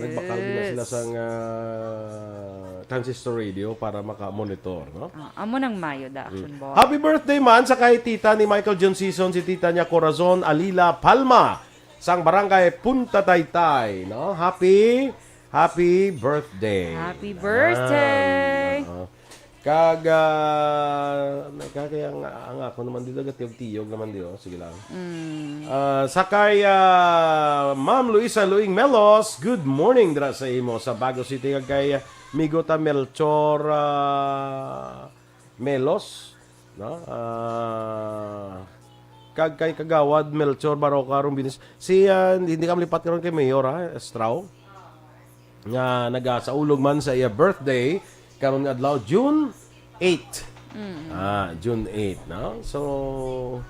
nagbakal din na sila sa transistor radio para maka-monitor, no? Amo ng Mayo, the action boy. Happy birthday man sa kay tita ni Michael John Season, si tita niya Corazon Alila Palma, sang barangay Punta Taytay, no? Happy birthday. Happy birthday! Kaya ang ako naman dito tiyog naman dito. Sige lang. Sakay Ma'am Luisa Luing Melos, good morning dira sa imo sa Bago City kay Migota Melchor Melos, no? Kay Kagawad Melchor Baroka Rumbinis. Si hindi ka malipat karon kay Mayor Estrao. Nga nagasaulog man sa iya birthday karon nga adlaw June 8. June 8, no? So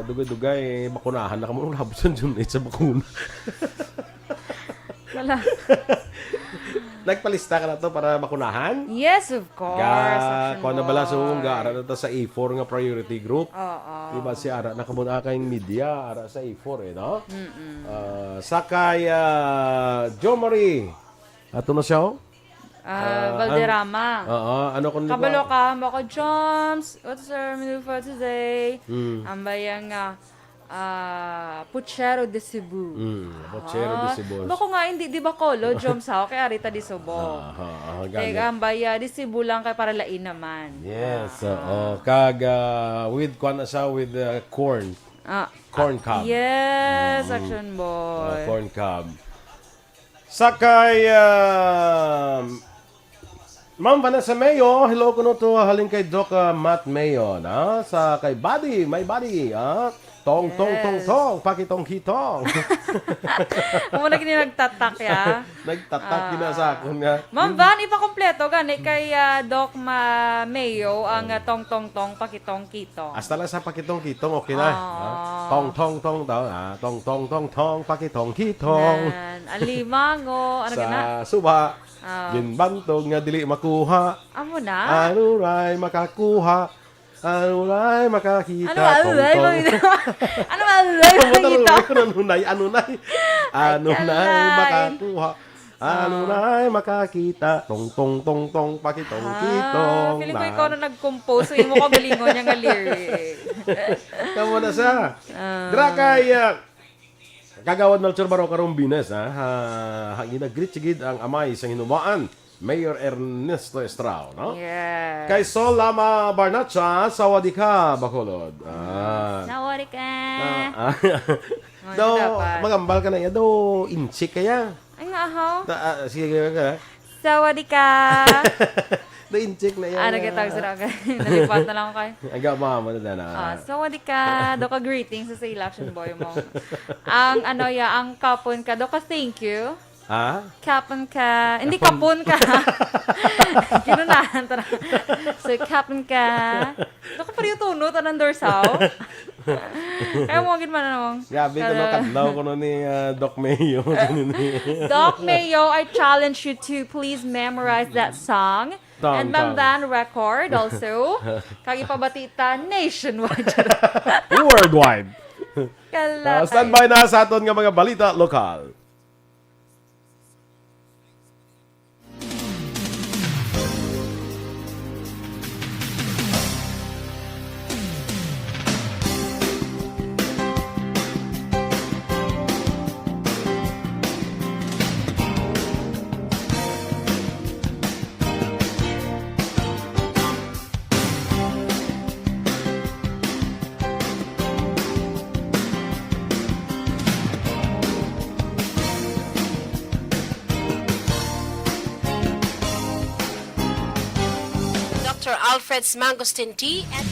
dugay-dugay bakunahan na kamo labot sa June 8 sa bakuna. Wala. Nagpalista ka na to para bakunahan? Yes, of course. Action Kung na bala sa boy. ara na to sa A4 nga priority group. Oo. Diba si ara nakamuna kayong media ara sa A4 no? Sakay Jo Marie. Ato na siya? Valderrama. Oo, ano kung Kabalo ka, bako jumps. What's our menu for today? Ang bayang Puchero de Cebu. Pochero de Cebu. Bako nga, hindi, di ba kolo, jumps ha? Kaya arita di Subo. Kaya ang baya, di Cebu lang kay para lain naman. Yes, oo. With kuan na siya with corn. Corn cob. Yes, action boy. Corn cob. Sakay Ma'am Vanessa Mayo, hello kuno to halin kay Doc Matt Mayo, na sa kay Buddy, my buddy, tong pakitong hitong. Kung na kini nagtatak ya. Nagtatak din na sa akon nga. Ma'am Van, ipakompleto gani kay Doc Mayo ang tong pakitong kito. Hasta lang sa pakitong kitong, okay na. Tong daw, tong pakitong kitong. Alimango, ano gana? Sa suba, ginbantog nga dili makuha. Amo na? Ano ray makakuha? Ano ray makakita? Ano ba? Ano ba? Ano nay makakuha? Ano nay makakita? Tong pakitong kitong. Feeling ko ikaw na nag-compose. So, imo ko galingon niya nga lyric. Kamu na sa. Dra kay Kagawad Melchor Baroka Rumbinas, ginagrit sigid ang amay sa hinumaan, Mayor Ernesto Estrao, no? Yes. Kay Sol Lama Barnacha, sawadi ka, Bacolod. Nawari ka. Do, magambal ka na yan, do, inchik kaya. Ay nga ho. Sige ka. Sawadee ka. Do, inchik na yan. Nagkatawag sa ka. Nalipat na lang ako kayo. Ang gama mo na na. Sawadee ka. Do ka greetings sa election boy mo. Ang ang kapon ka. Do ka thank you. Kapon ka. Hindi kapon ka. Kinunahan ta na. So, kapon ka. Do ka pariyo tunot anang dorsaw. Kaya mo man namang. Gabi ko no kadlaw ko no ni Doc Mayo. Doc Mayo, I challenge you to please memorize that song. And Ma'am Van record also. Kagi pabatita nationwide. Worldwide. Kala. Standby na sa aton nga mga balita lokal. Dr. Alfred's Mangosteen Tea at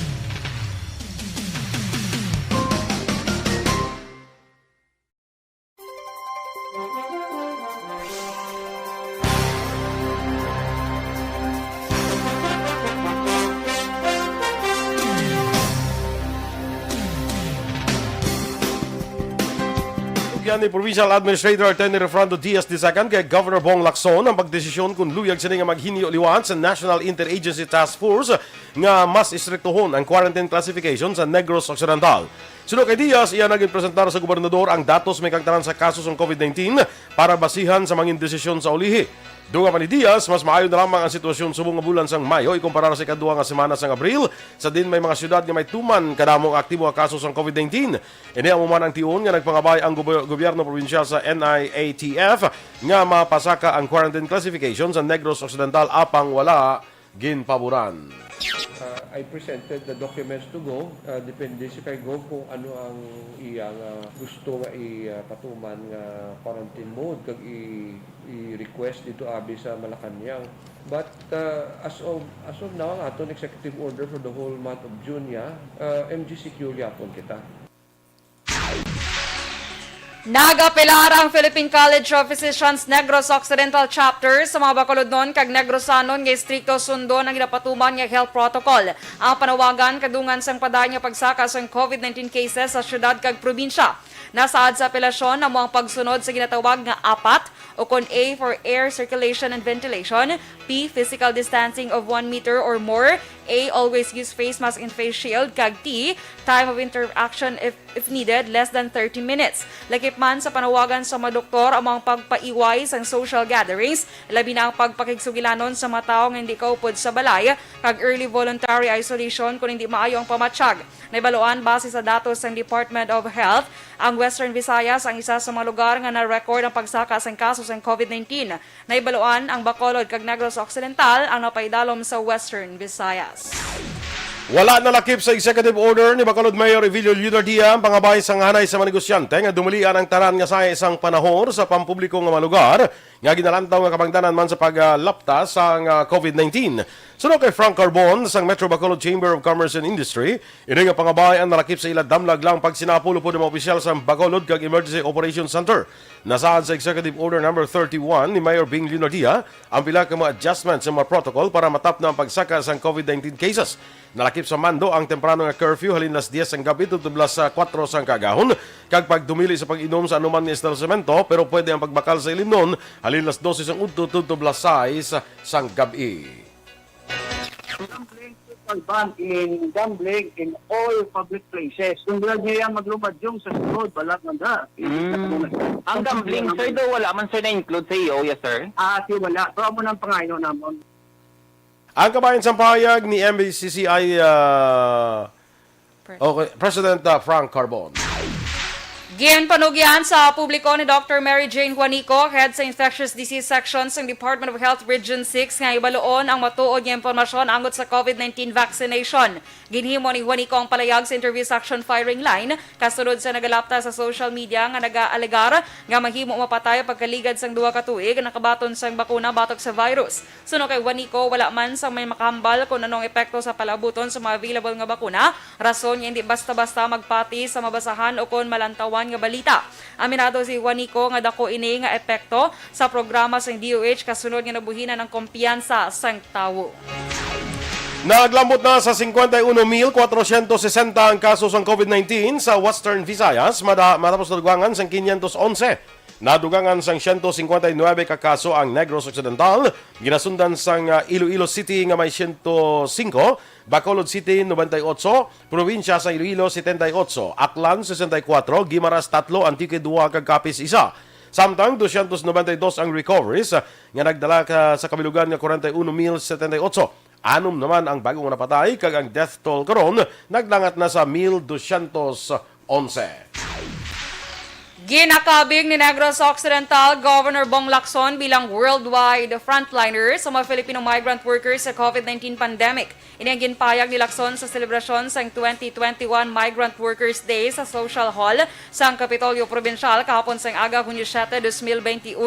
Giyan ni Provincial Administrator Atty. Refrando Diaz II kay Governor Bong Lacson ang pagdesisyon kung luyag sila nga maghinio-liwat sa National Interagency Task Force nga mas istriktuhon ang quarantine classification sa Negros Occidental. Sunod kay Diaz, iyan naging presentar sa gobernador ang datos may kagtanan sa kasos ng COVID-19 para basihan sa mga desisyon sa ulihi. Dunga pa ni Diaz, mas maayo na lamang ang sitwasyon subong nga bulan sang Mayo ikumpara sa ikaduha nga semana sang Abril. Sa din may mga syudad nga may tuman kadamong aktibo nga kaso sang COVID-19. Ini ang man ang tiyon nga nagpangabay ang gobyerno probinsyal sa NIATF nga mapasaka ang quarantine classification sa Negros Occidental apang wala ginpaboran. I presented the documents to go. Depende si kay Go kung ano ang iyang gusto nga ipatuman nga quarantine mode kag i-request dito abi sa Malacañang. But as of now, ang aton executive order for the whole month of June MGCQ yapon kita. Nagapilar ang Philippine College of Physicians Negros Occidental Chapter sa mga Bacolodnon kag Negrosanon nga strikto sundo ng ginapatuman nga health protocol. Ang panawagan kadungan sang padayon nga pagsaka sa COVID-19 cases sa syudad kag probinsya. Nasaad sa apelasyon ang mga pagsunod sa ginatawag nga apat o kon A for air circulation and ventilation, P physical distancing of 1 meter or more, A always use face mask and face shield, kag T time of interaction if needed less than 30 minutes. Lakip man sa panawagan sa mga doktor ang mga pagpaiway sa social gatherings, labi na ang pagpakigsugilanon sa mga tao nga hindi kaupod sa balay, kag early voluntary isolation kung hindi maayo ang pamatsyag. Naibaluan base sa datos ng Department of Health, ang Western Visayas ang isa sa mga lugar nga na-record ang pagsaka sa kaso ng COVID-19. Naibaluan ang Bacolod kag Negros Occidental ang napaidalom sa Western Visayas. Wala na lakip sa executive order ni Bacolod Mayor Evilio Lunardia ang pangabay sa hanay sa mga negosyante nga dumulian ang tanan nga sa isang panahon sa pampubliko nga mga lugar nga ginalantaw nga kabangdanan man sa paglapta sa COVID-19. Sunod kay Frank Carbon sa Metro Bacolod Chamber of Commerce and Industry, ini nga pangabay ang nalakip sa ila damlag lang pag sinapulo po ng mga opisyal sa Bacolod kag Emergency Operations Center. Nasaan sa Executive Order number 31 ni Mayor Bing Lunardia ang pila ka mga adjustments sa mga protocol para matap na ang pagsaka sa COVID-19 cases. Nalakip sa mando ang temprano nga curfew halin las 10 ang gabi tublas sa 4 sang kagahon kag pagdumili sa pag-inom sa anuman nga establishmento pero pwede ang pagbakal sa ilim nun halin las 12 sang udto tublas 6 sang gabi. Ban in gambling in all public places. Kung niya maglumad yung sa sunod, balat man da. Ang gambling, sir, daw wala man sir na-include sa iyo, yes sir? Si wala. Pero mo ng pangayon naman. Ang kabayan sa pahayag ni MBCCI President Frank Carbon. Ginpanugyan sa publiko ni Dr. Mary Jane Juanico, head sa Infectious Disease Section ng Department of Health Region 6, nga ibaloon ang matuod nga impormasyon angot sa COVID-19 vaccination. Ginhimo ni Juanico ang palayag sa interview section firing line, kasunod sa nagalapta sa social media nga nag-aalegar nga mahimo mapatay pagkaligad sang duha ka tuig nakabaton sang bakuna batok sa virus. Suno kay Juanico, wala man sang may makahambal kung anong epekto sa palabuton sa mga available nga bakuna, rason nga hindi basta-basta magpati sa mabasahan o kon malantawan nga balita. Aminado si Juanico nga dako ini nga epekto sa programa sa DOH kasunod nga nabuhinan ng kumpiyansa sang tawo. Naglambot na sa 51,460 ang kaso ng COVID-19 sa Western Visayas matapos nadugangan sa 511. Nadugangan sang 159 ka kaso ang Negros Occidental, ginasundan sang Iloilo City nga may 105, Bacolod City 98, probinsya sa Iloilo 78, Aklan 64, Guimaras 3, Antique 2 kag Capiz 1. Samtang 292 ang recoveries nga nagdala sa kabilugan nga 41,078. Anom naman ang bagong napatay kag ang death toll karon naglangat na sa 1,211. Ginakabig ni Negros Occidental Governor Bong Lacson bilang worldwide frontliner sa mga Filipino migrant workers sa COVID-19 pandemic. Ini ang ginpayag ni Lacson sa selebrasyon sa 2021 Migrant Workers Day sa Social Hall sa Kapitolyo Provincial kahapon sa aga Hunyo 7, 2021.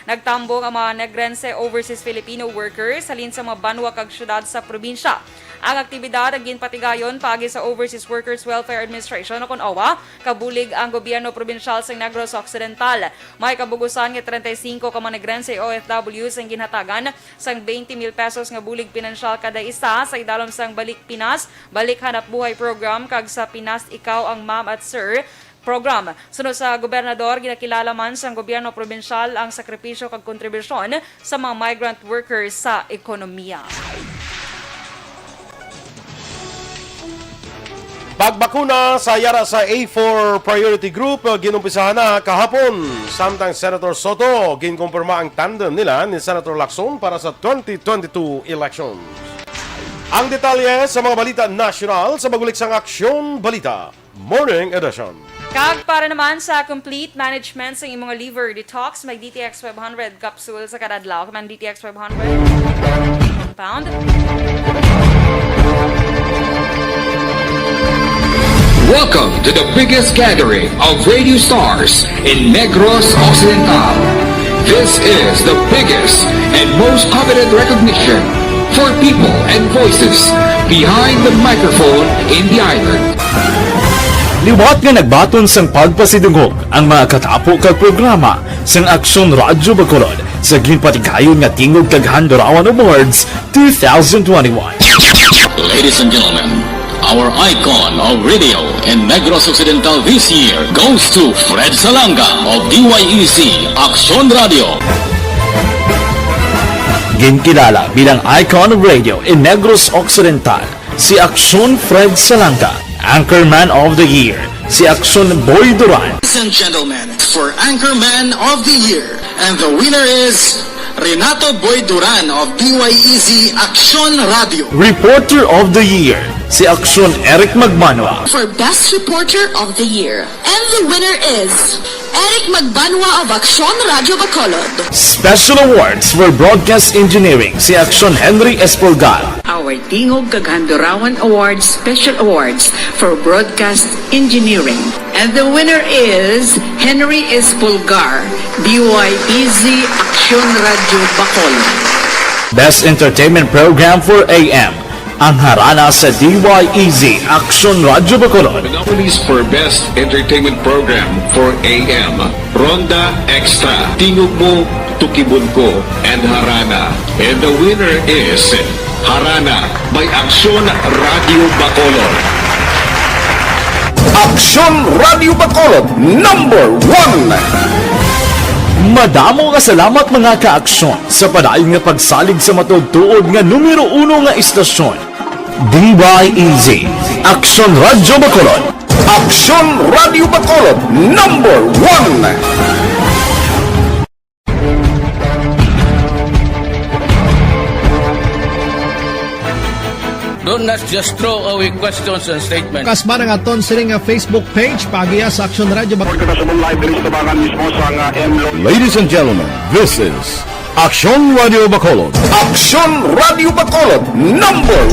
Nagtambong ang mga Negrense Overseas Filipino workers halin sa mga banwa kag syudad sa probinsya. Ang aktibidad ang ginpatigayon paagi sa Overseas Workers Welfare Administration o OWA, kabulig ang gobyerno probinsyal sa Negros Occidental. May kabugusan nga 35 ka mga Negrense OFWs ang ginhatagan sang 20,000 pesos nga bulig pinansyal kada isa sa idalom sang Balik Pinas, Balik Hanap Buhay program kag sa Pinas Ikaw ang Ma'am at Sir program. Sunod sa gobernador, ginakilala man sa gobyerno probinsyal ang sakripisyo kag kontribusyon sa mga migrant workers sa ekonomiya. Pagbakuna sa yara sa A4 Priority Group, ginumpisahan na kahapon. Samtang Senator Soto, ginkumpirma ang tandem nila ni Senator Lacson para sa 2022 elections. Ang detalye sa mga balita national sa magulik sang Aksyon Balita Morning Edition. Kag para naman sa complete management sa imong liver detox, may DTX 500 capsule sa kada adlaw. Kaman DTX 500 pound. Welcome to the biggest gathering of radio stars in Negros Occidental. This is the biggest and most coveted recognition for people and voices behind the microphone in the island. Liwat nga nagbaton sang pagpasidungog ang mga katapo kag programa sang Aksyon Radyo Bacolod sa ginpatigayon nga tingog kag Handorawan Awards 2021. Ladies and gentlemen, our icon of radio in Negros Occidental this year goes to Fred Salanga of DYEC Aksyon Radio. Ginkilala bilang icon of radio in Negros Occidental, si Aksyon Fred Salanga. Anchorman of the Year, si Aksyon Boy Duran. Ladies and gentlemen, for Anchorman of the Year, and the winner is Renato Boy Duran of DYEC Aksyon Radio. Reporter of the Year, si Aksyon Eric Magmanwa. For Best Reporter of the Year, and the winner is Eric Magbanwa of Aksyon Radio Bacolod. Special Awards for Broadcast Engineering, si Aksyon Henry Espolgar. Our Tingog Kaghandurawan Awards Special Awards for Broadcast Engineering. And the winner is Henry Espolgar, DYEZ Aksyon Radio Bacolod. Best Entertainment Program for AM, ang harana sa DYEZ Aksyon Radio Bacolod. The nominees for Best Entertainment Program for AM, Ronda Extra, Tingog Mo, Tukibon Ko, and Harana. And the winner is Harana by Aksyon Radio Bacolod. Aksyon Radio Bacolod, number 1! Madamo nga salamat mga ka-aksyon sa padayon nga pagsalig sa matugtuod nga numero 1 nga istasyon. DYEZ, Aksyon Radio Bacolod. Aksyon Radio Bacolod, number 1! Do not just throw away questions and statements. Kasma ng aton sining nga Facebook page pagiya sa Aksyon Radio Bacolod. Ladies and gentlemen, this is Aksyon Radio Bacolod. Aksyon Radio Bacolod, number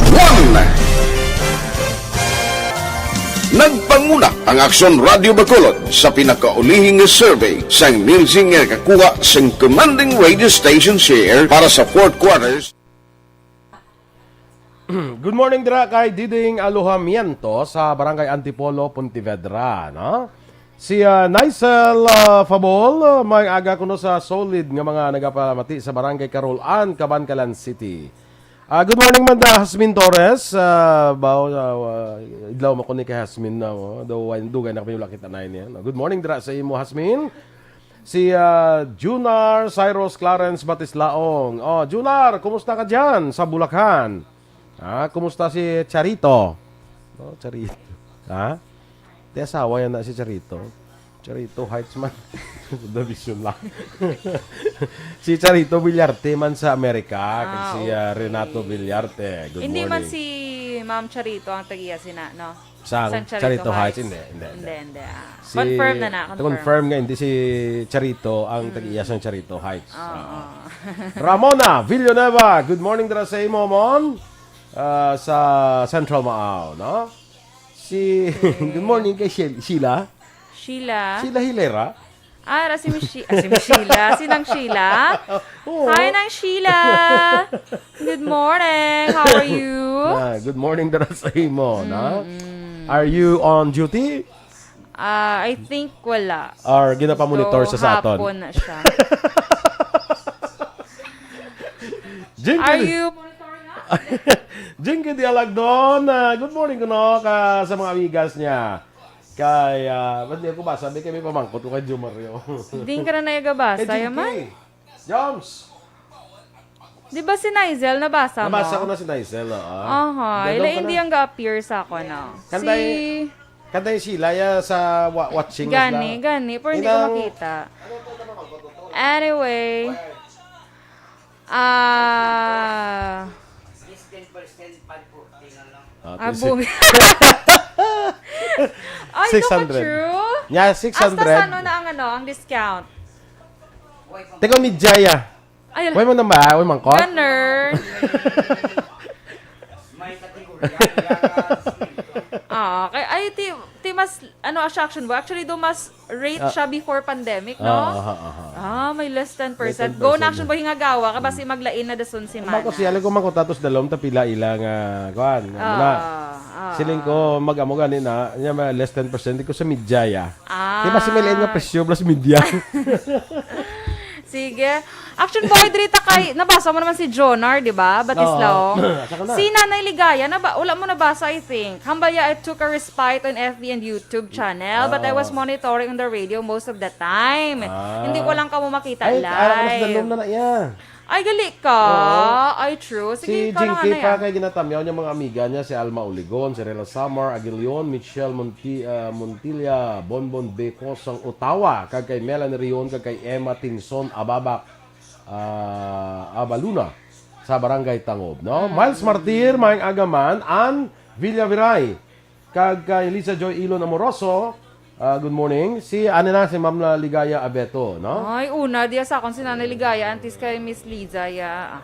1! Nagpanguna ang Aksyon Radio Bacolod sa pinakaulihing survey sa Nielsen nga kakuha sa commanding radio station share para sa fourth quarters. Good morning dira kay Diding Alojamiento sa Barangay Antipolo, Pontevedra, no? Si Nicel Fabol, may aga kuno sa solid nga mga nagapalamati sa Barangay Carolan, Cabancalan City. Good morning man da Hasmin Torres. Idlaw mo ko ni kay Hasmin na dugay na kami ulakit na niya. Good morning dira sa imo Hasmin. Si Junar Cyrus Clarence Batislaong. Oh, Junar, kumusta ka diyan sa Bulacan? Kumusta si Charito? Oh, Charito. Di asawa yan na si Charito. Charito Heights man. Division lang. Si Charito Villarte man sa Amerika. Si Renato Villarte. Good Hindi morning. man si Ma'am Charito ang tagiya sina, no? Sa Charito Heights? Hindi. Confirm na. Confirm nga, hindi si Charito ang tagiya sa Charito Heights. Ramona Villanueva. Good morning dara sa imo, Mon. Sa Central Maaw, no? Good morning kay Sheila. Sheila Hilera. Si Sheila. Sinang Sheila? Hi, Nang Sheila. Good morning. How are you? Good morning dara sa imo, no? Are you on duty? I think wala. Or ginapamonitor sa aton? Hapon na siya. Are you monitoring us? Jinky Dialagdon, good morning kuno ka sa mga amigas niya. Kaya, ba't di ako ba? Sabi kami pamangkot ko kay Jo Mario. Hindi ka na nagabasa, Kay yaman? Joms! Di ba si Nizel, nabasa mo? Nabasa ko na si Nizel. Aha, ila hindi ang ga-appear sa ako na. Kanday sila sa watching. Gani. Pero hindi ko makita. Anyway. Abong. Ay, 600. ito ka true? Yeah, 600. Hasta ang discount? Teka, Midjaya. Ay, Huwag mo na ba? Huwag mangkot? Ganun. Okay. Ay, ti mas, attraction ba? Actually, do mas rate siya before pandemic, no? May less 10%. Go na action ba hingagawa ka? Basi maglain na dasun si Mana. Ako siya, alam ko mangkot tatos dalawang tapila ilang, kuhan. Siling ko, mag-amo ganin na, less 10%, di ko sa Midjaya. Di ba si Melain nga presyo plus media? Sige. Action boy, drita kay, nabasa mo naman si Jonar, di ba? Batislao. Si Nanay Ligaya, wala mo nabasa, I think. Hambaya, I took a respite on FB and YouTube channel, but I was monitoring on the radio most of the time. Hindi ko lang ka mo makita live. Ay, alas na yan. Ay, gali ka. Ay, true. Sige, Si ikaw Jinky na pa yan. kay ginatamyaw niya mga amiga niya, si Alma Oligon, si Rela Samar, Aguilion, Michelle Montilla, Bonbon Becos, ang Ottawa, kag kay Melanie Rion, kag kay Emma Tinson, Ababak, Abaluna, sa Barangay Tangob, no? Miles Martir, Maing Agaman, Ann Villaviray, kag kay Lisa Joy Ilon Amoroso, good morning. Si Ma'am Ligaya Abeto, no? Ay, una, diya sa akong si Nanay Ligaya, antis kay Miss Liza, ya.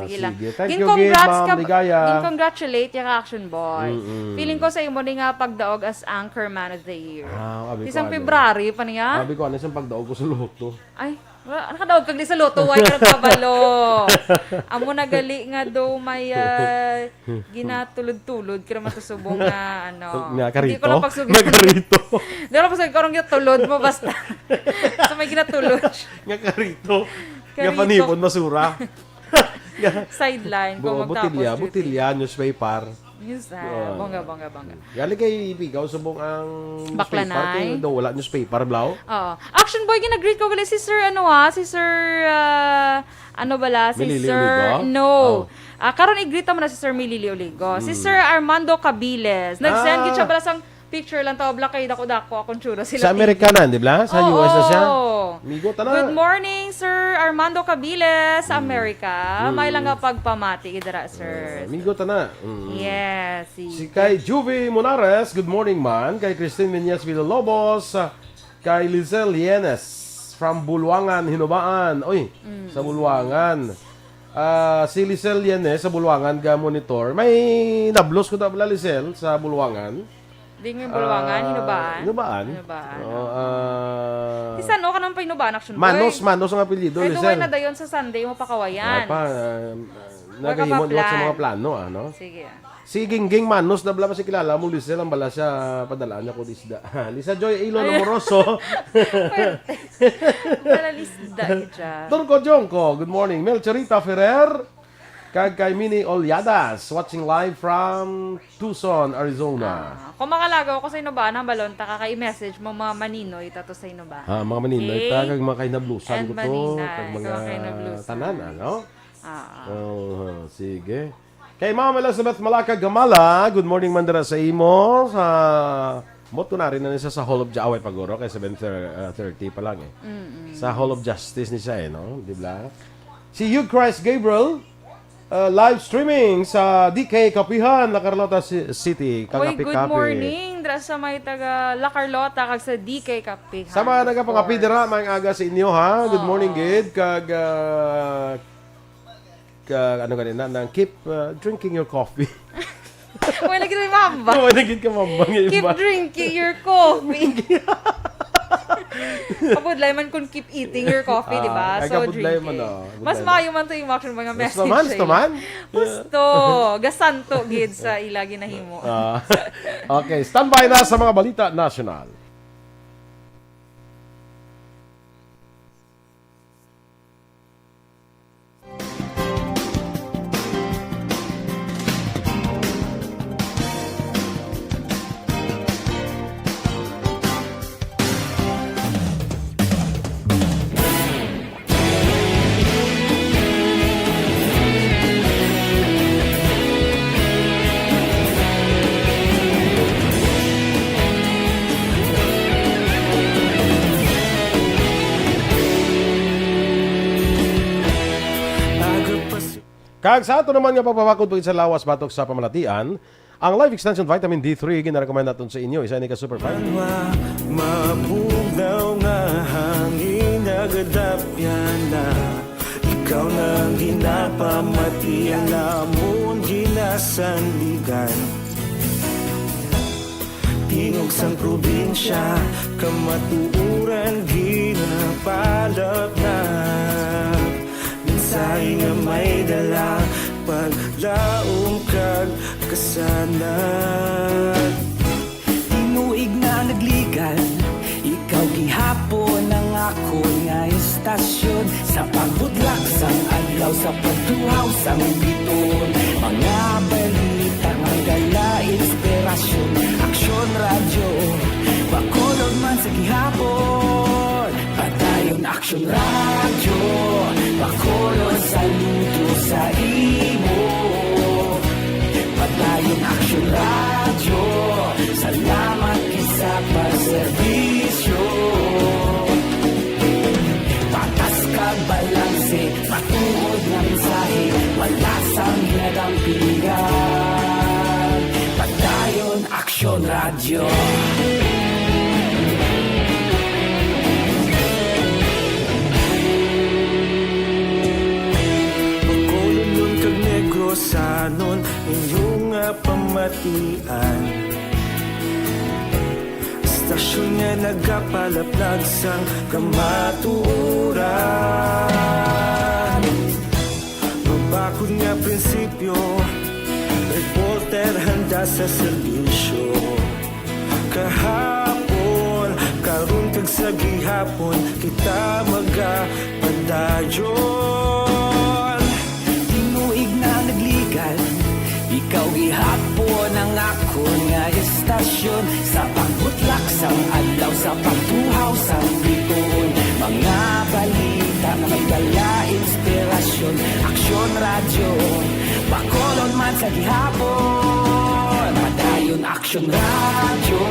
Sige lang. Thank you, Ma'am Ligaya. Congratulate yung action boy. Feeling ko sa imo ni nga pagdaog as Anchorman of the Year. Isang February pa niya. Sabi ko, ano isang pagdaog ko sa loto? Ay, nakadaog kag di sa loto, why ka nagpabalo. Amo na gali nga daw may ginatulod-tulod, kira matusubong nga, Nga karito? Hindi ko lang pagsugin. Nga karito. Hindi ko lang pagsugin, karong tulod mo basta. So may ginatulod. Nga karito. Nga panipon, masura. Sideline, kung magtapos. Butilya, newspaper. Yes, bongga. Gali kay Ibigaw, subong ang Baklanay. newspaper. Kaya wala newspaper, Blau. Action boy, ginag-greet ko gali si Sir, si Sir, si Milili Sir, Oligo? no. Karon i-greet mo na si Sir Milili Oligo. Si Sir Armando Cabiles. Nag-send siya bala sang picture lang to, black kay dako-dako, akong tsura sila. Sa Amerikanan, di ba? Sa US na siya. Migo, Good morning, Sir Armando Cabiles, sa Amerika. May lang nga pagpamati, idara, sir. Migo, tana. Yes. Si kay Juvie Monares, good morning man. Kay Christine Menyas Villalobos, kay Lizelle Yenes from Bulwangan, Hinubaan. Oy, sa Bulwangan. Si Lizelle Yenes sa Bulwangan, ga monitor. May nablos ko na pala Lizelle sa Bulwangan. Di nga yung Bulwangan, Hinubaan. Isa no, ka naman pa Hinubaan, action boy. Manos ang apelyido, Kaya duway Lizelle. na dayon sa Sunday mo pakawayan. Nagahimon sa mga plano, ano? Sige. Si Gingging Manos, nabla pa si kilala mo, Lizelle, ang bala siya, padalaan niya ko disda. Lisa Joy Ilon Amoroso. Dala lisda dyan. Turco Jongko, good morning. Melchorita Ferrer, kag kay Mini Olyadas, watching live from Tucson, Arizona. Kung makalagaw ko sa Hinubaan, ang balon, kaka-i-message mo mga maninoy, tato sa Hinubaan. Mga maninoy, kag mga kainablusan And ko to, maninay, kag mga kainablusan. tanan, ano? Sige. Kay Ma'am Elizabeth Malaka Gamala, good morning mandara sa imo. Moto na rin na niya sa Hall of Justice. Away paguro, kay 7:30 pa lang eh. Sa Hall of Justice ni siya eh, no? Di ba? Si Hugh Christ Gabriel, live streaming sa DK Kapihan, La Carlota City. Uy, good morning. Dra sa may taga La Carlota, kag sa DK Kapihan. Sa mga nagapang-api dira, may aga sa inyo ha. Good morning, Gid. Kag ano ganina, nang keep drinking your coffee. Uy, lagi rin mambang. Oo, naging ka mambang. Keep drinking your coffee. Kapudlay man kung keep eating your coffee, di ba? So, drinking. Mas maayo man to yung action mga message. Gusto man? Gusto. Gasanto, gid sa ilagi na himo. Okay, standby na sa mga balita national. Kag sa ato naman nga pagpapakod pag sa lawas batok sa pamalatian, ang Life Extension Vitamin D3 ginarecommend natin sa inyo. Isa ni ka super fine. Mabugaw nga hangin nagadapyan na ikaw nang ginapamati ang namon ginasandigan. Tingog sang probinsya kamatuuran ginapalap na mensahe nga may dala paglaom kag kasanad. Tinuig na nagligan, ikaw gihapon ang ako nga istasyon sa pagbudlak sang adlaw sa pagtuhaw sang biton. Mga balita nga gala inspirasyon, aksyon radyo, bakolog man sa gihapon. Padayon aksyon radyo, bakolog saludo sa imo. Padayon aksyon radyo, salamat sa pagserbisyo. Patas ka balanse, matuod na mensahe, wala sang hinadampingan. Padayon aksyon radyo. Pagkolon kag Negrosanon, inyong pamatian. Stasyon nga nagapalaplag sang kamatuuran. Mabakod nga prinsipyo, reporter handa sa serbisyo. Kahapon, karon kag sa gihapon, kita magapadayon. Tinuig na nagligan, ikaw gihapon ang ako nga istasyon sa pagbutlak sang adlaw sa pagtuhaw sang biton. Mga balita na may dala inspirasyon, aksyon radyo, bakolon man sa gihapon. Padayon aksyon radyo,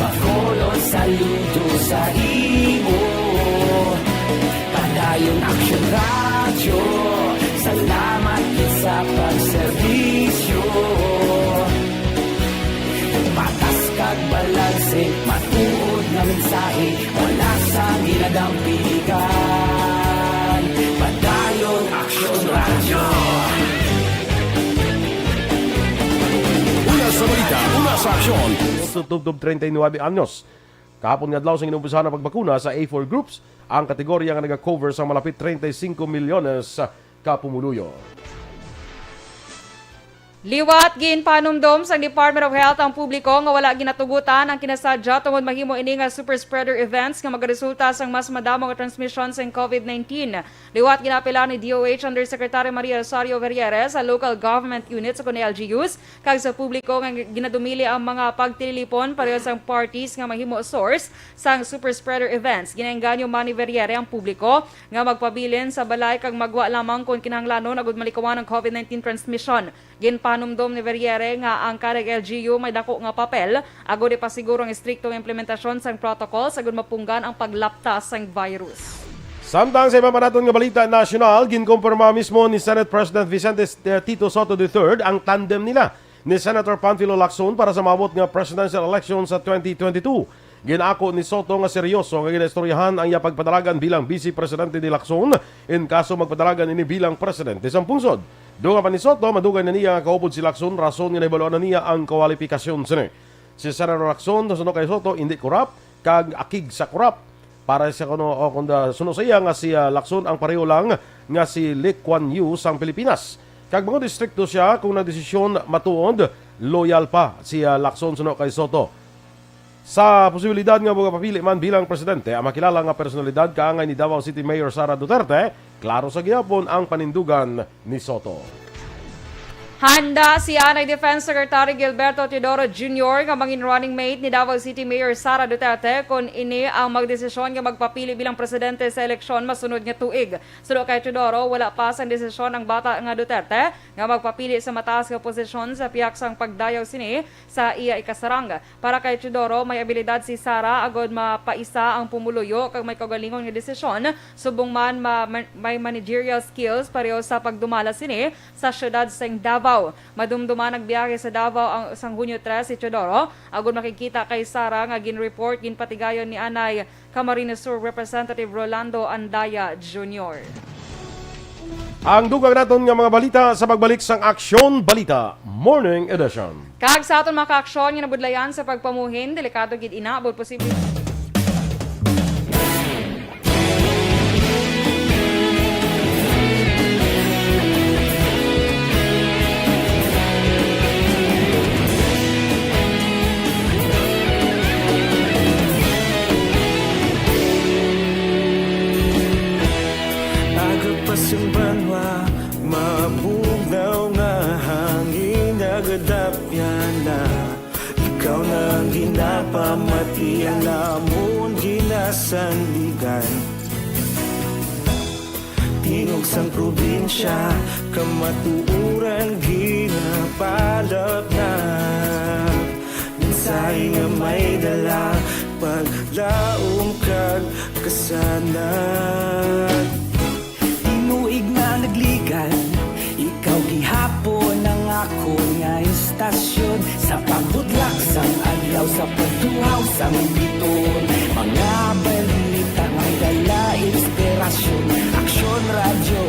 bakolon saludo sa imo. Padayon aksyon radyo, salamat sa pagserbisyo. Patas kag balanse, matuod na mensahe, wala sang ginadampigan. Padayon aksyon radyo. Una sa balita, una sa aksyon. Tutubtob 39 anyos. Kahapon nga adlaw sa inumpisahan ng pagbakuna sa A4 groups, ang kategorya nga nag-cover sa malapit 35 milyones kapumuluyo. Liwat ginpanumdom sa Department of Health ang publiko nga wala ginatugutan ang kinasadya tungod mahimo ini nga super spreader events nga magaresulta sang mas madamo nga transmission sa COVID-19. Liwat ginapila ni DOH Undersecretary Maria Rosario Verieres sa local government units sa LGUs kag sa publiko nga ginadumili ang mga pagtililipon pareho sang parties nga mahimo source sang super spreader events. Ginaengganyo man ni Verriere ang publiko nga magpabilin sa balay kag magwa lamang kung kinahanglanon agud malikawan ang COVID-19 transmission. Ginpanumdom ni Verriere nga ang kareg LGU may dako nga papel agud ipasiguro ang istriktong implementasyon sang protocol sagud mapunggan ang paglaptas sang virus. Samtang sa mapanaton nga balita nasyonal, ginkumpirma mismo ni Senate President Vicente Tito Soto III ang tandem nila ni Senator Panfilo Lacson para sa mabot nga presidential election sa 2022. Ginako ni Soto nga seryoso nga ginaistoryahan ang iya pagpadalagan bilang Vice Presidente ni Lacson in kaso magpadalagan ini bilang Presidente sa pungsod. Doon pa ni Soto, madugay na niya kaupod si Lacson, rason nga naibaluan na niya ang kwalifikasyon sini. Si Senator Lacson, sunod kay Soto, hindi korap, kag akig sa korap. Para sa kuno o kunda sunod sa iya nga si Lacson ang pareho lang nga si Lee Kuan Yew sang Pilipinas. Kag mga distrikto siya kung nagdesisyon matuod, loyal pa si Lacson sunod kay Soto. Sa posibilidad nga mga papili man bilang presidente, ang makilala nga personalidad kaangay ni Davao City Mayor Sara Duterte, klaro sa gihapon ang panindugan ni Soto. Handa si Anay Defense Secretary Gilberto Teodoro Jr. nga mangin running mate ni Davao City Mayor Sara Duterte kung ini ang magdesisyon nga magpapili bilang presidente sa eleksyon masunod nga tuig. Sulo kay Teodoro, wala pa sang desisyon ang bata nga Duterte nga magpapili sa mataas nga posisyon sa piyaksang pagdayaw sini sa iya ikasarang. Para kay Teodoro, may abilidad si Sara agod mapaisa ang pumuluyo kag may kaugalingon nga desisyon subong man may managerial skills pareho sa pagdumala sini sa syudad sa Davao. Madumduman nagbiyahe sa Davao ang isang Hunyo 3 si Teodoro. Agud makikita kay Sara nga gin-report ginpatigayon ni Anay Camarines Sur Representative Rolando Andaya Jr. Ang dugang naton nga mga balita sa pagbalik sang Aksyon Balita Morning Edition. Kag sa aton mga kaaksyon nga nabudlayan sa pagpamuhin, delikado gid inaabot posible. Agapasang banwa, mabugnaw nga hangin agadapyan na. Ikaw nang ginapamati ang lamon ginasandigan. Tingog sang probinsya, kamatuuran ginapalap na. Minsay nga may dala, paglaom kag kasanan. Tinuig nga nagligan, ikaw gihapon ang ako nga istasyon. Sa pagbudlak sang adlaw, sa pagtuhaw sang biton. Mga balita may dala inspirasyon. Aksyon radyo,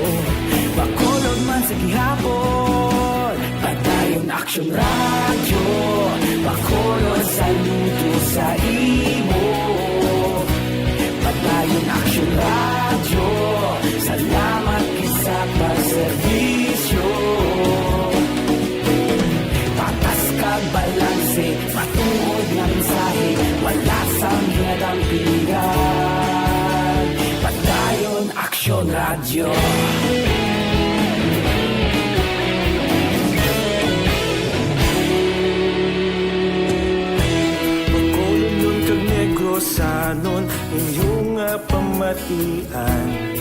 bakolod man sa gihapon. Padayon Aksyon radyo, bakolod sa luto sa imo. Padayon Aksyon radyo, salamat sa pagservisyo. Patas kag balanse, matuod nga mensahe, wala sang hinadampingan. Padayon Aksyon radyo. Bakolod nun kag Negros anon, inyong pamatian.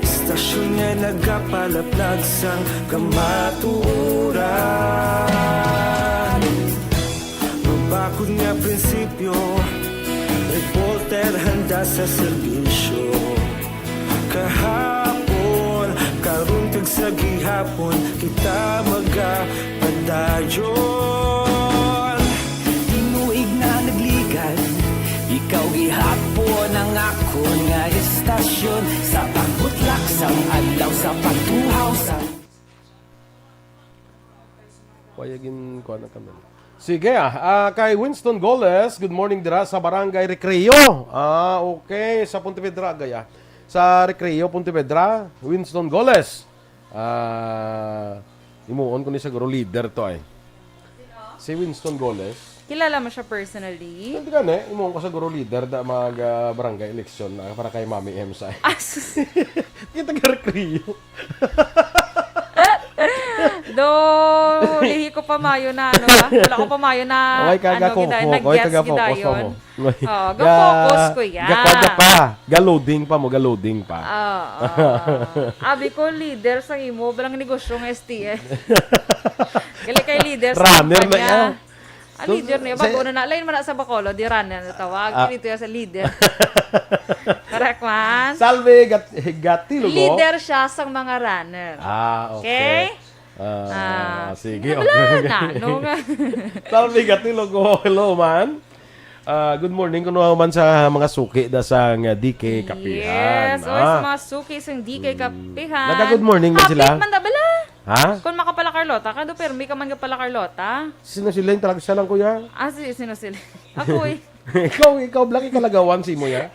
Stasyon nga nagapalaplag sang kamaturan. Mabakod nga prinsipyo, reporter handa sa serbisyo. Kahapon, karon kag sa gihapon, kita magapadayon. Tinuig na nagligan, ikaw gihapon ang ako nga istasyon. Sa pagbutlak sang adlaw, sa pagtuhaw sa... Payagin ko na kami. Sige kay Winston Goles, good morning dira sa Barangay Recreo. Okay, sa Pontevedra gaya. Sa Recreo, Pontevedra, Winston Goles. Imuon ko ni siguro leader to ay. Si Winston Goles. Kilala mo siya personally? Hindi ka na, imuon ko siguro leader da mag barangay election para kay Mami Emsay. Kita ka Recreo. Do, lihi ko pa mayo na, ano ba? Wala ko pa mayo na, nag-guess gidayon. Ga-focus ko yan. Ga-loading pa mo, ga-loading pa. Abi ko, leader sa imo, balang negosyo ng STS. Gali kay leader sa runner na yan. Leader niya, bago na lain man na sa Bacolod, di runner na tawag. Dito yan sa leader. Correct man? Salve, Gatilogo. Leader siya sa mga runner. Okay. Sige. Wala na. No nga. Salve, Gatilogo. Hello, man. Good morning kuno man sa mga suki da sa DK Kapihan. Yes, sa mga suki sa DK Kapihan. Nagka-good morning na sila. Happy man da bala. Ha? Kung makapala Carlota, kado pero may ka man pala Carlota. Sino sila yung talaga siya lang, kuya? Sino sila? Ako eh. ikaw blaki kalagawan si mo ya.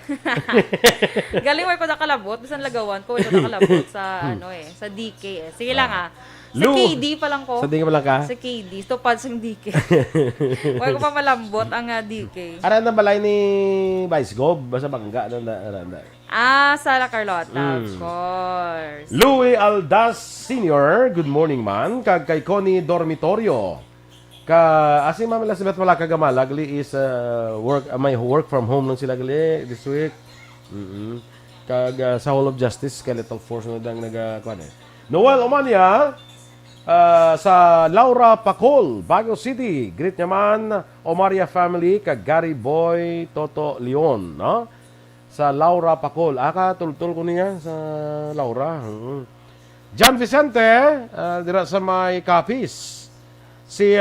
Galing ko na kalabot, bisan lagawan ko ito na kalabot sa sa DK eh. Sige lang Sa KD pa lang ko. Sa DK pa lang ka? Sa KD. Tupad sa DK. Huwag ko pa malambot ang DK. Ara na balay ni Vice Gob? Basta bangga. Sara Carlota, of course. Louis Aldas Sr., good morning man. Kag kay Connie Dormitorio. Asi Ma'am Elizabeth wala kagamala. Gali is may work from home lang sila gali this week. Kag sa Hall of Justice, Skeletal Force na dang nagkuhan eh. Noel Omania, sa Laura Pacol, Baguio City. Greet naman Omaria family kag Gary Boy Toto Leon, no? Sa Laura Pacol. Tultul ko niya sa Laura. John Vicente, dira sa may Capiz. Si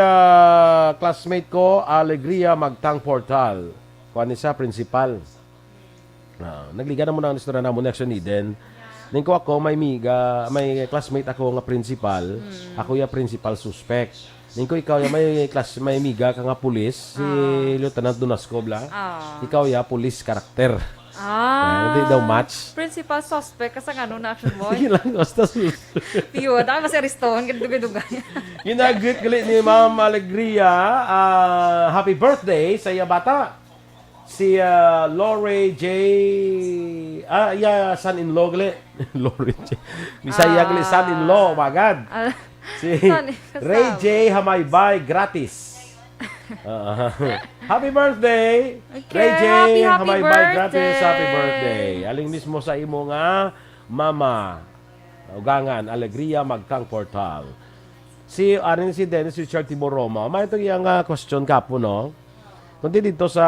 classmate ko, Alegria Magtang Portal. Kuha ni sa principal. Nagliga na muna ang istorya na mo next ni Eden. Ningko ako, may classmate ako nga principal. Ako yung principal suspect. Ningko ikaw yung may miga ka nga pulis. Si Lieutenant Dunascobla. Ikaw yung police karakter. Hindi daw match. Principal suspect kasi ano na action boy. Sige lang, basta Piyo, dahil mas ariston, ganito-ganito. Ginagrit galit ni Ma'am Alegria. Happy birthday sa iya bata. Si Lore J. Son-in-law galit. Lore J. Bisaya galit son-in-law, magad. Si Ray J. Hamaybay, gratis. Happy birthday! Okay, Ray J. happy Hamaybay, birthday. gratis. Happy birthday. Aling mismo sa imo nga mama. Ugangan, Alegria, Magtang Portal. Si Dennis Richard Tiboroma. May ito yung question kapo, no? Kundi dito sa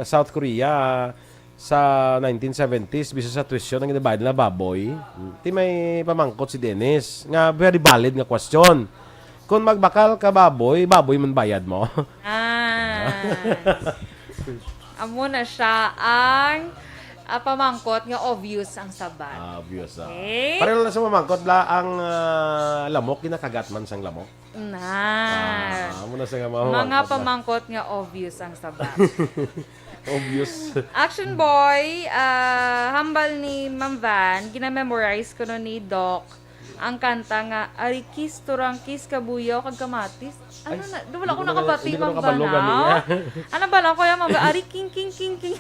South Korea, sa 1970s, bisa sa tuition ang ginabayad na baboy. Ti may pamangkot si Dennis. Nga, very valid nga question. Kung magbakal ka baboy man bayad mo. Amo na siya ang pamangkot nga obvious ang sabat. Obvious. Okay. Pareho lang sa mamangkot la ang lamok, kinakagat man sang lamok. Muna sa mga pamangkot nga obvious ang sabat. Obvious. Action boy, hambal ni Ma'am Van, gina-memorize ko no ni Doc ang kanta nga Arikis Turangkis Kabuyaw kag Kamatis. Ano na? Wala ko nakabati Ma'am Van. Ano ba lang ko yung Ma'am Van? Ariking king king king.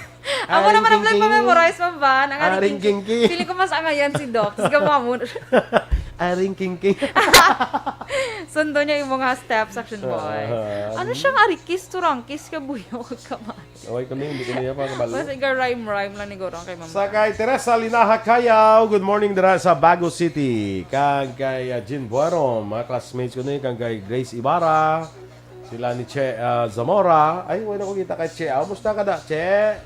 Ako naman ang pa-memorize Ma'am Van. Ang Ariking king king. Pili ko mas angayan si Doc. Sige mo. Aring king king. Sundo niya yung mga steps, Action Boy. Ano siyang Arikis Turangkis Kabuyaw kag Kamatis? Okay ko hindi ko niya pa kabalo. Basta rhyme lang ni Gorong kay Ma'am Van. Sa kay Teresa Linaha Kayaw, good morning dira sa Baguio City. Kag kay Jean Buarom, mga classmates ko ni kag kay Grace Ibarra, sila ni Che Zamora. Ay, wala ko kita kay Che. Musta ka da, Che?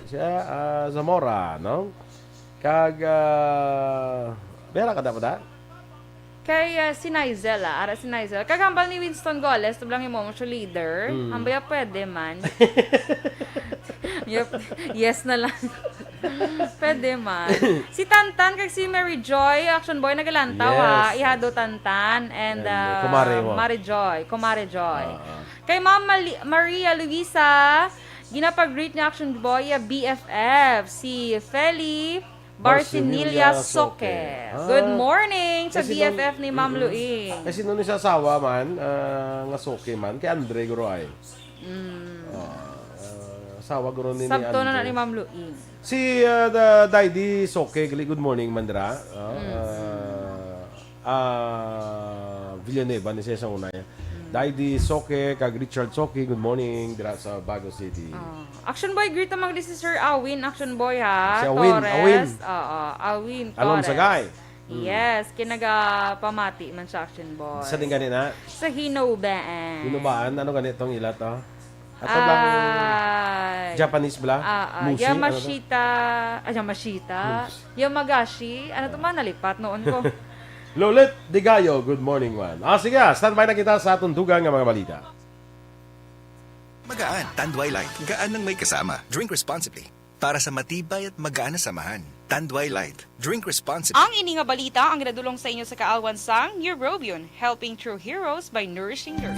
Zamora, no? Kag Bera ka da pa da? Kay si Nizela, si Nizela. Kagambal ni Winston Goles, tablang yung mo siya leader. Hambaya pwede man. Yes na lang. Pwede man. Si Tantan, kag si Mary Joy, Action Boy, nagalantaw ha. Ihado Tantan and Kumare Joy. Kay Ma'am Maria Luisa, ginapag-greet ni Action Boy, BFF, si Feli Barcinilla Soke. Good morning sa BFF ni Ma'am Luing. Kasi nung isa asawa man, nga Soke man, kay Andre Guroy. Asawa guro ni Andre. Sabto na ni Ma'am Luing. Si Daddy Soke, good morning Mandra. Villanueva, ni Cesar Unay. Daddy Soke, kag Richard Soke, good morning dira sa Baguio City. Action Boy, greet naman din si Sir Awin, Action Boy ha. Si Awin, Torres. Awin Torres. Alon Sagay. Yes, kinagapamati man siya, Action Boy. Sa din ganina? Sa Hinubaan. Hinubaan? Ano ganitong ilat oh? Ato lang Japanese bla? Mushi? Yamashita. Yamashita. Yamagashi. Ano ito man, nalipat noon ko. Lolet Digayo, good morning man. Sige, standby na kita sa tuntugan ng mga balita. Magaan, Tanduay Light. Gaan ng may kasama. Drink responsibly. Para sa matibay at magaan na samahan. Tanduay Light. Drink responsibly. Ang ini nga balita ang ginadulong sa inyo sa Kaalwansang Neurobion, helping true heroes by nourishing their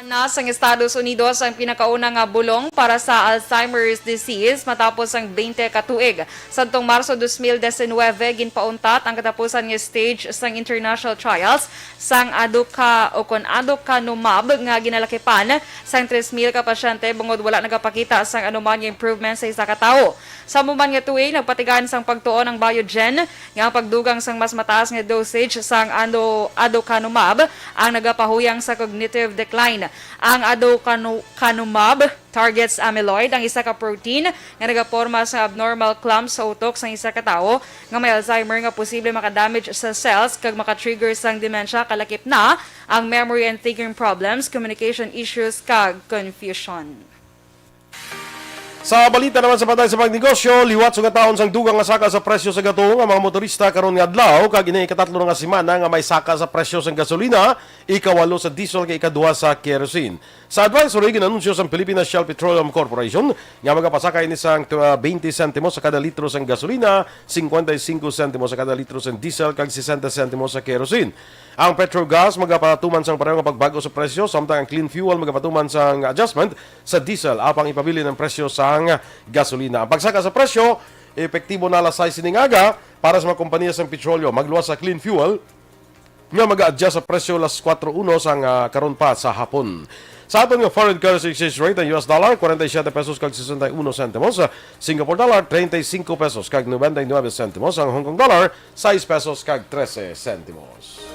Na sa Estados Unidos ang pinakaunang nga bulong para sa Alzheimer's disease matapos ang 20 katuig. Santong Marso 2019 ginpauntat ang katapusan nga stage sang international trials sang aducanumab nga ginalakipan sang 3,000 ka pasyente bungod wala nagapakita sang anuman nga improvement sa isa ka tawo. Sa muman nga tuig nagpatigan sang pagtuon ng Biogen nga pagdugang sang mas mataas nga dosage sang aducanumab ang nagapahuyang sa cognitive decline. Ang aducanumab targets amyloid, ang isa ka protein nga nagaporma sa abnormal clumps sa utok sa isa ka tawo nga may Alzheimer nga posible makadamage sa cells kag makatrigger sang dementia kalakip na ang memory and thinking problems, communication issues kag confusion. Sa balita naman sa patay sa pagnegosyo, liwat sa taon sang dugang nga saka sa presyo sa gatong ang mga motorista karon nga adlaw kag ini ikatatlo nga semana nga may saka sa presyo sa gasolina, ikawalo sa diesel kay ikaduha sa kerosene. Sa advisory ginanunsyo sa Philippine Shell Petroleum Corporation nga magapasakay ni sang 20 sentimos sa kada litro sang gasolina, 55 sentimos sa kada litro sang diesel kag 60 sentimos sa kerosene. Ang Petrogas magapatuman sang pareho nga pagbago sa presyo samtang ang clean fuel magapatuman sang adjustment sa diesel apang ipabili ng presyo sang gasolina. Ang pagsaka sa presyo epektibo na alas 6 ning aga para sa mga kompanya sang petrolyo magluwas sa clean fuel nga mag-adjust sa presyo alas 4:01 sang karon pa sa hapon. Sa aton nga foreign currency exchange rate, ang US dollar 47 pesos kag 61 sentimos, Singapore dollar 35 pesos kag 99 sentimos, ang Hong Kong dollar 6 pesos kag 13 sentimos.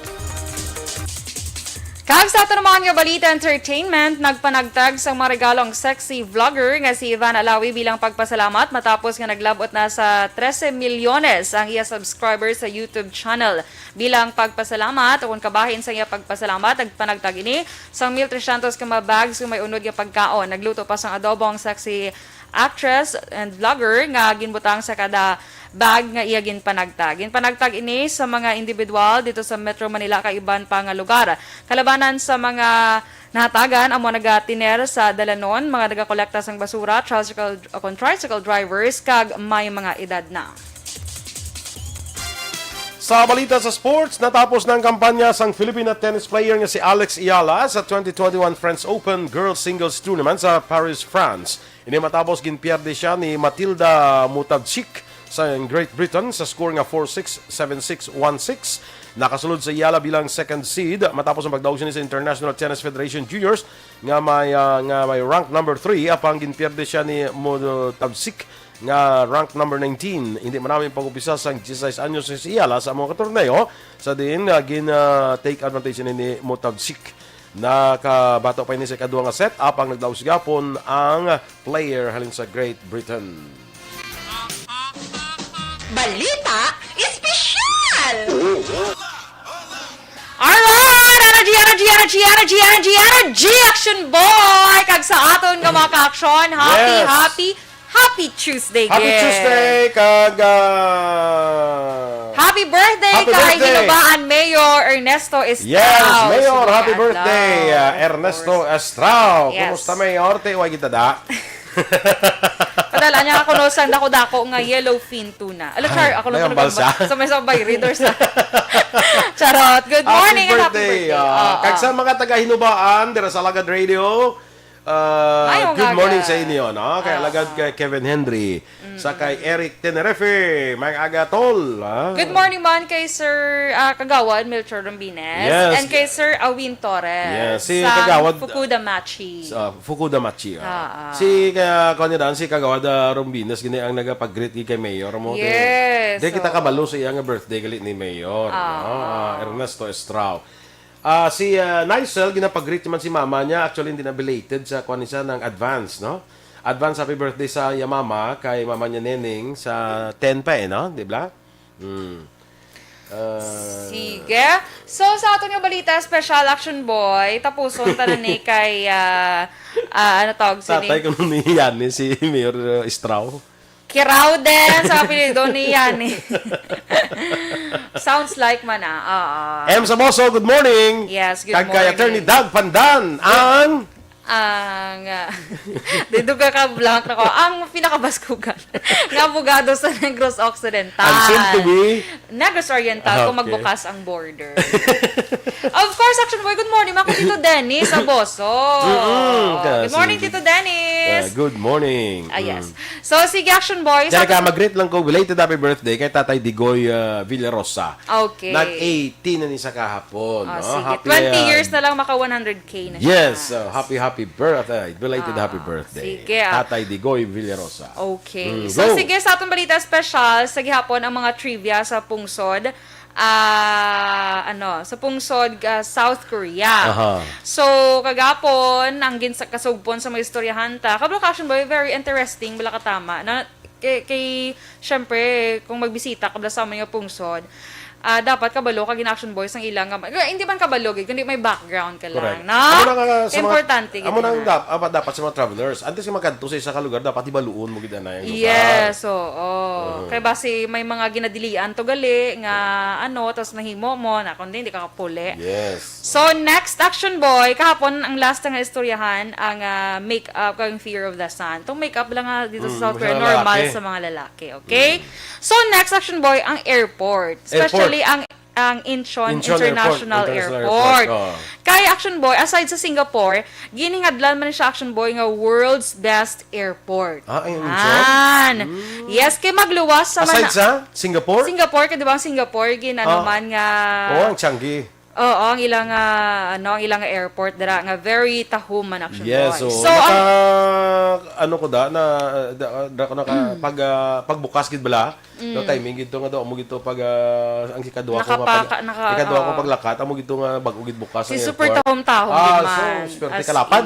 Kag sa ato naman nga balita entertainment, nagpanagtag sa mga regalong sexy vlogger nga si Ivan Alawi bilang pagpasalamat matapos nga naglabot na sa 13 milyones ang iya subscribers sa YouTube channel. Bilang pagpasalamat, o kung kabahin sa iya pagpasalamat, nagpanagtag ini sa 1,300 ka mga bags kung may unod nga pagkaon. Nagluto pa sang adobong sexy actress and vlogger nga ginbutang sa kada bag nga iya ginpanagtag. Ginpanagtag ini sa mga individual dito sa Metro Manila kaiban pa nga lugar. Kalabanan sa mga nahatagan ang mga nagatiner sa dalanon, mga nagakolekta sang basura, tricycle drivers kag may mga edad na. Sa balita sa sports, natapos na ang kampanya sang Filipina tennis player nga si Alex Ayala sa 2021 French Open Girls Singles Tournament sa Paris, France. Ini matapos ginpierde siya ni Matilda Mutavchik sa Great Britain sa score nga 4-6, 7-6, 1-6. Nakasulod sa Ayala bilang second seed matapos ang pagdaog siya sa International Tennis Federation Juniors nga may rank number 3 apang ginpierde siya ni Mutavchik nga rank number 19. Hindi maraming pag-upisa sa 16 anyos si Ayala sa mga torneo sa din take advantage ni Mutavchik. Nakabato pa ini sa ikaduha nga set apang nagdaog sigapon ang player halin sa Great Britain. Balita Espesyal! Alright! Energy Action Boy! Kag sa aton nga mga ka-action, happy Tuesday, Happy Tuesday, kag happy birthday kay Hinubaan Mayor Ernesto Estrao. Yes, Mayor, happy birthday, Ernesto Estrao. Yes. Kumusta, Mayor? Tiwag kita da. Padala niya ako no sang dako nga yellowfin tuna. Char, ako lang sa may sabay readers na. Charot. Good morning and happy birthday. Kag sa mga taga-Hinubaan, dira sa Alagad Radio, good morning sa inyo, no? Kay Alagad kay Kevin Henry, sa kay Eric Tenerife, may agatol. Good morning man kay Sir Kagawad Melchor Rombines, and kay Sir Awin Torres. Si Kagawad Fukuda Machi. Si si Kagawad Rombines gini ang nagapag-greet kay Mayor mo. Yes. Di kita kabalo sa iyang birthday galit ni Mayor, Ernesto Estrao. Si Nicel, ginapag-greet naman si mama niya. Actually, hindi na belated sa kuha niya ng advance, no? Advance happy birthday sa mama, kay mama niya Neneng sa 10 pa no? Di ba? Sige. So, sa ato nga balita, Special Action Boy, tapuson tanan ni kay, ano tawag siya? Tatay ko nung niyan si Mayor Estrao. Kiraw din sa apelido ni Yani. Sounds like man M. Samoso, good morning. Yes, good morning. Kay Attorney Doug Pandan, ang ang dito ka blank na ko ang pinakabaskugan nga abogado sa Negros Occidental. And soon to be Negros Oriental kung magbukas ang border. Of course, Action Boy, good morning. Ako Tito Dennis Aboso. Good morning, Tito Dennis. Good morning. Yes. So, sige, Action Boy. Kaya mag-greet lang ko, belated happy birthday kay Tatay Digoy Villarosa. Okay. Nag-18 na ni sa kahapon. No? Sige. Happy, 20 years na lang maka 100K na siya. Yes. Happy birthday. Belated happy birthday. Sige. Tatay Digoy Villarosa. Okay. So, sige, sa atong balita special, sa gihapon ang mga trivia sa pungsod. Sa pungsod South Korea. So, kagapon, ang kasugpon sa mga istoryahan ta. Kablo Action Boy, very interesting, bala katama. Na, syempre, kung magbisita kabla sa mga pungsod, dapat kabalo kag in-Action Boys ang ilang hindi man kabalo kundi may background ka lang. Correct. Na importante amo nang dapat sa mga travelers antes ka magkanto sa isa ka lugar dapat ibaluon mo gid na yung lugar. Yes, kay base may mga ginadilian to gali nga tas nahimo mo na kundi hindi ka kapuli. Yes. So next Action Boy kahapon ang last nga istoryahan ang make-up kang Fear of the Sun. Tong make-up lang dito sa South Korea normal sa mga lalaki, okay? So next Action Boy ang airport. Especially ang Incheon International Airport. Kay Action Boy, aside sa Singapore, giningadlan man siya Action Boy nga world's best airport. Incheon? Yes, kay magluwas sa aside sa Singapore? Singapore, kay di ba ang Singapore, man nga... ang Changi. Oo, ang ilang airport dira nga very tahuman Action Boy. Yes, so ko pagbukas gid bala, no timing gid nga daw mo gid pag ang ikadua ko paglakat amo gid nga bag-o gid bukas ang airport. Si super tahom-tahom gid man. So swerte kalapad.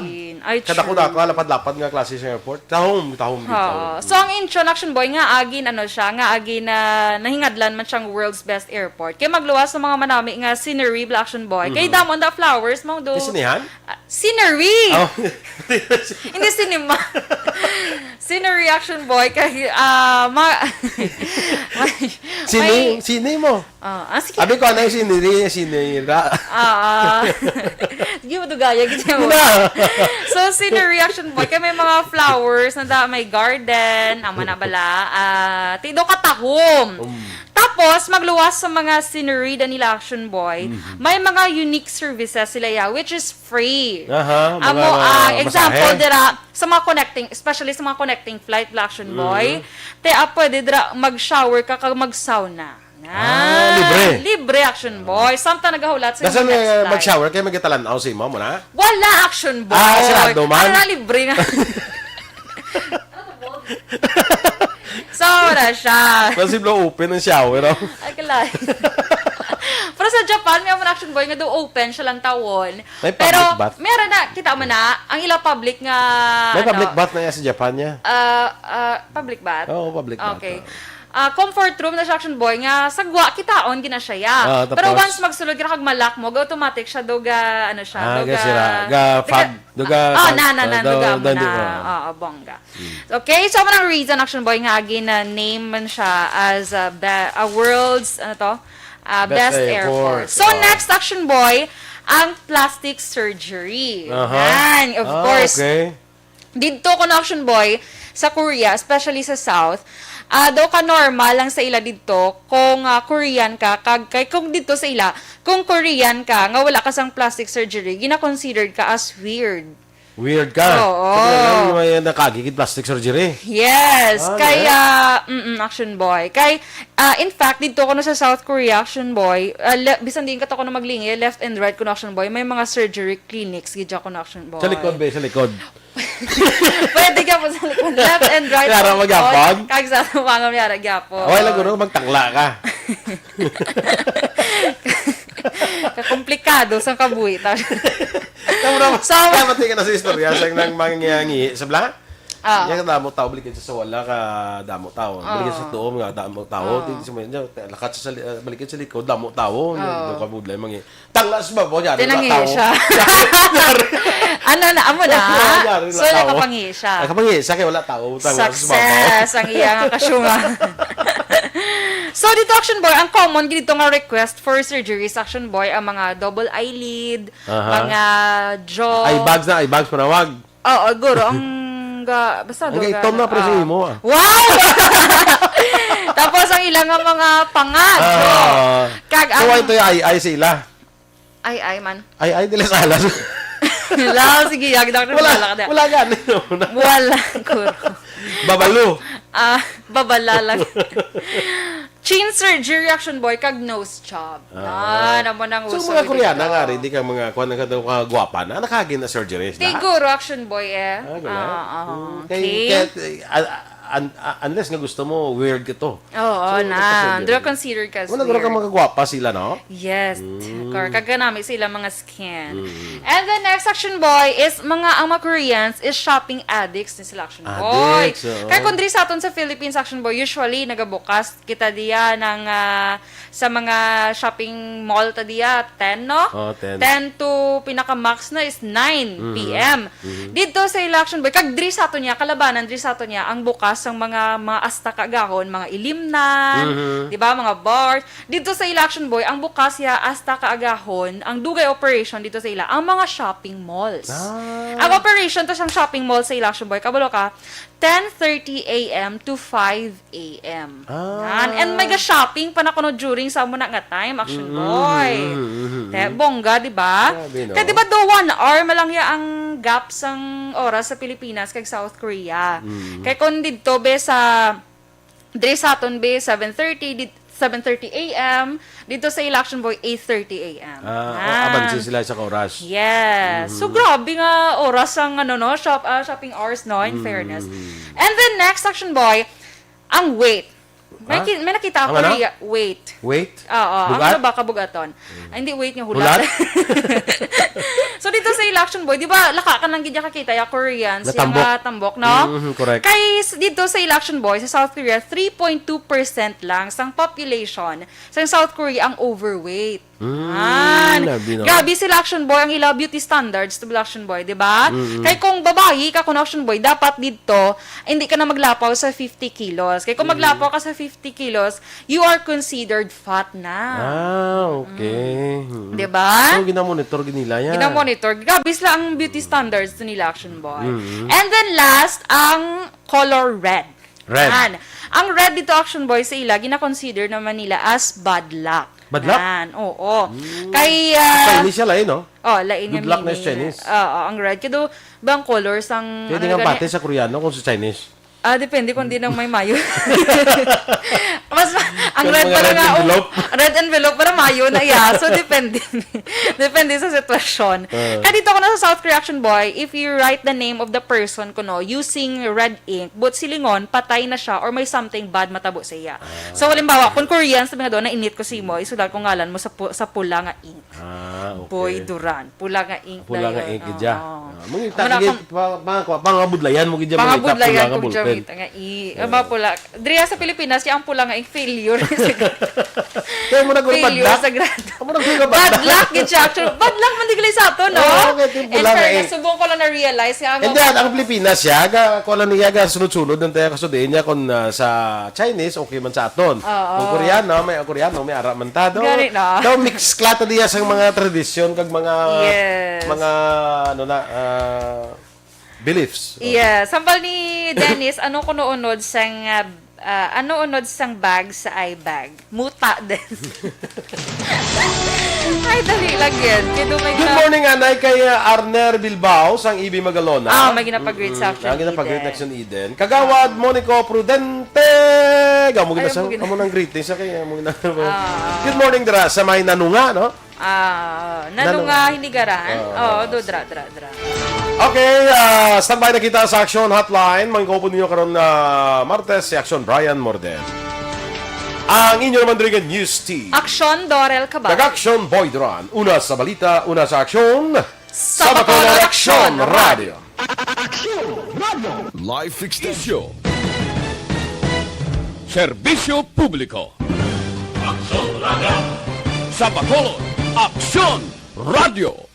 Kada ko lapad-lapad nga klase sa airport. Tahom gid. So ang Incheon Action Boy nga agin nahingadlan man siyang world's best airport. Kay magluwas sa mga manami nga scenery Action Boy. Kay damon the flowers mo do. Sinihan? Scenery. Hindi cinema. Scenery Action Boy kay Sini mo. Sige. Abi ko yung sinira. Sige mo dugaya gid mo. So scenery Action Boy kay may mga flowers na may garden, amo na bala. Tido katahom. Tapos, magluwas sa mga scenery nila Action Boy, may mga unique services sila which is free. Example, dira, sa mga connecting, especially sa mga connecting flight Action Boy, pwede dira mag-shower ka kag mag-sauna. Libre Action Boy. Samtang nagahulat sa next flight. Mag-shower kayo magitalan-aw si mo na? Wala Action Boy. Sirado man? Libre nga. So, wala siya. Possible open ang shower, no? Ay, kalay. Pero sa Japan, may mga Action Boy nga do open siya lang tawon. May public pero, bath? meron na, kita mo na, ang ilang public nga... May public bath na yan sa Japan niya? Public bath? Oo, public bath. Okay. Comfort room na siya Action Boy nga sagwa kitaon gina siya. Pero once magsulod ka kag malak mo, automatic siya doga bongga. Okay, so ang reason Action Boy nga na name man siya as a world's best airport. So next Action Boy ang plastic surgery. Yan, of course. Okay. Dito ko na Action Boy sa Korea, especially sa South, daw ka normal lang sa ila dito kung Korean ka kung dito sa ila kung Korean ka nga wala ka sang plastic surgery gina-considered ka as weird ka oo may nakagigit plastic surgery yes kaya Action Boy kay in fact dito ko na sa South Korea Action Boy bisan din ka to ko na maglingi left and right ko na Action Boy may mga surgery clinics gidya ko na Action Boy sa likod pwede ka po sa likod. Left and right. Yara magyapon? Kag sa tumangam yara gyapon. Okay lang guro, magtangla ka. Kakomplikado sa kabuhi. Kaya mati ka na sa istorya sa nang mangyangi sa bla? Yan ka damo tao, balikin sa wala ka damo tao. Balikin sa tuom nga damo tao. Lakat sa balikin sa likod, damo tao. Doon ka budlay, tanglas ba po yan? Tinangi siya. Amo na. So, nakapangi siya. Nakapangi siya, kaya wala tao. Success ang iyang kasyunga. So, So, dito, Action Boy, ang common dito nga request for surgeries, Action Boy, ang mga double eyelid, mga jaw. Eye bags panawag. Oo, guro. Ang basta Okay, Tom na presyo mo. Wow! Tapos, ang ilang nga mga pangad. So, ito yung ay sila. Ay, man. Ay, dilas alas. Wala, sige, yag na Wala gani. Wala, guro. Babalo. Babala lang. Chin surgery, Action Boy, kag nose job. Naman ang uso. So, mga Koreana nga rin, di ka mga gwapa na, nakagin na surgeries na. Siguro, Action Boy, eh. Okay. Unless nga gusto mo, weird ka to. Oo, na. Dura considered kasi weird. Wala ka mga gwapa sila, no? Yes. Kaganami sila mga skin. And the next Action Boy is ang mga Koreans is shopping addicts ni sila, Action Boy. Kaya kung diri sa aton sa Philippines, Action Boy, usually nagabukas kita diya ng sa mga shopping mall ta diya 10, no? 10 to pinaka-max na is 9 p.m. Dito sa Action Boy, kag diri sa aton niya, kalabanan diri sa aton niya, ang bukas ang mga asta kaagahon, mga ilimnan, di ba, mga bars. Dito sa Action Boy, ang bukas ya asta kaagahon, ang dugay operation dito sa ang mga shopping malls. Ang operation to siyang shopping mall sa Action Boy, kabalo ka, 10:30 a.m. to 5 a.m. And may shopping pa na kuno during sa muna nga time, Action Boy. Bongga, di ba? Kaya di ba do 1 hour malang ya ang gap sang oras sa Pilipinas kag South Korea. Kaya kung dito be sa diri sa aton be 7:30 a.m. Dito sa Action Boy 8:30 a.m. Abansin sila sa oras. Yes. So grabe nga oras ang shopping hours, no, in fairness. And then next, Action Boy, ang weight. May nakita ako weight. Weight? Oo. Ang ba kabugaton? Hindi weight niya, hulat. So dito sa Action Boy, di ba laka ka lang gidya kakita ya Koreans, yung tambok, no? Correct. Kay dito sa Action Boy, sa South Korea, 3.2% lang sang population sa South Korea ang overweight. Grabe sila, Action Boy, ang ila beauty standards to Action Boy, di ba? Kaya kung babae ka kung Action Boy, dapat dito, hindi ka na maglapaw sa 50 kilos. Kaya kung maglapaw ka sa 50 kilos, you are considered fat na. Okay. Di ba? So, ginamonitor nila yan. Ginamonitor. Grabe sila ang beauty standards to nila, Action Boy. And then last, ang color red. Red. Ang red dito, Action Boy, sa ila, gina-consider naman nila as bad luck. Bad luck? Oo. Kay Chinese siya lain, no? lain Good luck na Chinese. Ang red. Kaya bang colors ang... Pwede nga pati sa Koreano kung sa Chinese. Depende kung di nang may mayo. Ang red para nga red envelope para mayo na iya. So depende. Depende sa sitwasyon. Kaya dito ko na sa South Korea, Action Boy, if you write the name of the person kuno using red ink, but silingon patay na siya or may something bad matabo sa iya. So halimbawa, kung Korean sabi nga doon na init ko si mo, isulat ko ngalan mo sa pula nga ink. Okay. Boy Duran, pula nga ink. Pula nga ink gidya. Mong tagit pangabudlayan mo gidya mo pula nga bulpen. Nga pula. Diri sa Pilipinas, ang pula nga ing failure. Kaya mo naguro bad luck. Bad luck gid siya. Bad luck man digli sa ato, no? And fairness, subong ko lang na-realize nga. And then, ang Pilipinas siya, kung alam niya, sunod-sunod ng tayo kasudiin niya kung sa Chinese, okay man sa aton. Kung Koreano, may ara man ta. Daw mix klata diya sa mga tradisyon kag mga beliefs. Yes. Sambal ni Dennis, ano ko noonod sang bag sa eye bag? Muta din. Ay, dali lang yan. Good morning, Anay, kay Arner Bilbao, sang Ibi Magalona. May ginapag-great sa Action Eden. Ginapag-great sa Action Eden. Kagawad, Monico Prudente. Amo nang greetings. Good morning, Dra. Sa may nanunga, no? Nanunga, hinigaran. Dra. Okay, standby na kita sa Action Hotline. Mangkopo ninyo karon na Martes, si Action Brian Morden. Ang inyo naman dirigan News Team. Action Dorel Cabal. Nag-Action Boy Duran. Una sa balita, una sa aksyon. Sa Bacolod Action Radio. Action Radio. Live Extension. Serbisyo Publiko. Action Radio. Sa Bacolod Action Radio.